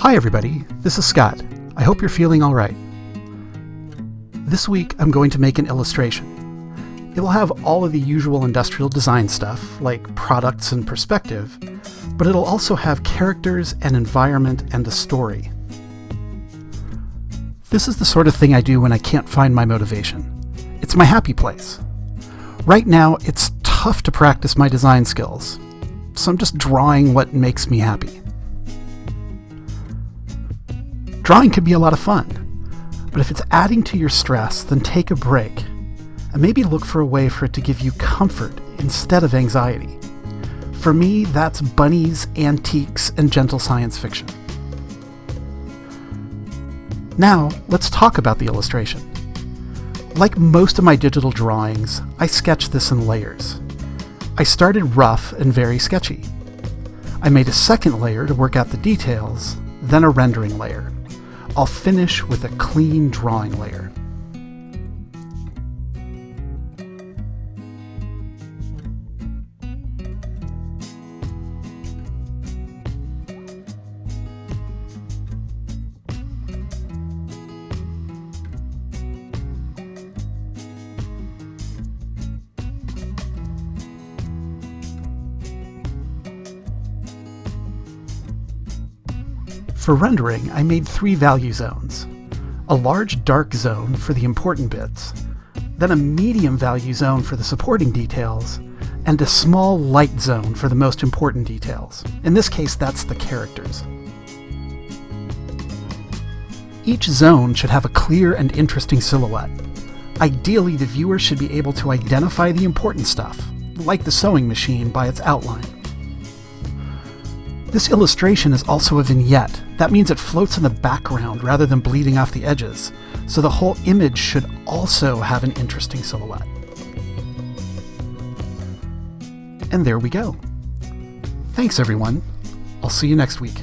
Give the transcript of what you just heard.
Hi everybody, this is Scott. I hope you're feeling alright. This week I'm going to make an illustration. It will have all of the usual industrial design stuff, like products and perspective, but it'll also have characters and environment and a story. This is the sort of thing I do when I can't find my motivation. It's my happy place. Right now, it's tough to practice my design skills, so I'm just drawing what makes me happy. Drawing can be a lot of fun, but if it's adding to your stress, then take a break and maybe look for a way for it to give you comfort instead of anxiety. For me, that's bunnies, antiques, and gentle science fiction. Now, let's talk about the illustration. Like most of my digital drawings, I sketch this in layers. I started rough and very sketchy. I made a second layer to work out the details, then a rendering layer. I'll finish with a clean drawing layer. For rendering, I made 3 value zones. A large dark zone for the important bits, then a medium value zone for the supporting details, and a small light zone for the most important details. In this case, that's the characters. Each zone should have a clear and interesting silhouette. Ideally, the viewer should be able to identify the important stuff, like the sewing machine, by its outline. This illustration is also a vignette. That means it floats in the background rather than bleeding off the edges, so the whole image should also have an interesting silhouette. And there we go. Thanks everyone. I'll see you next week.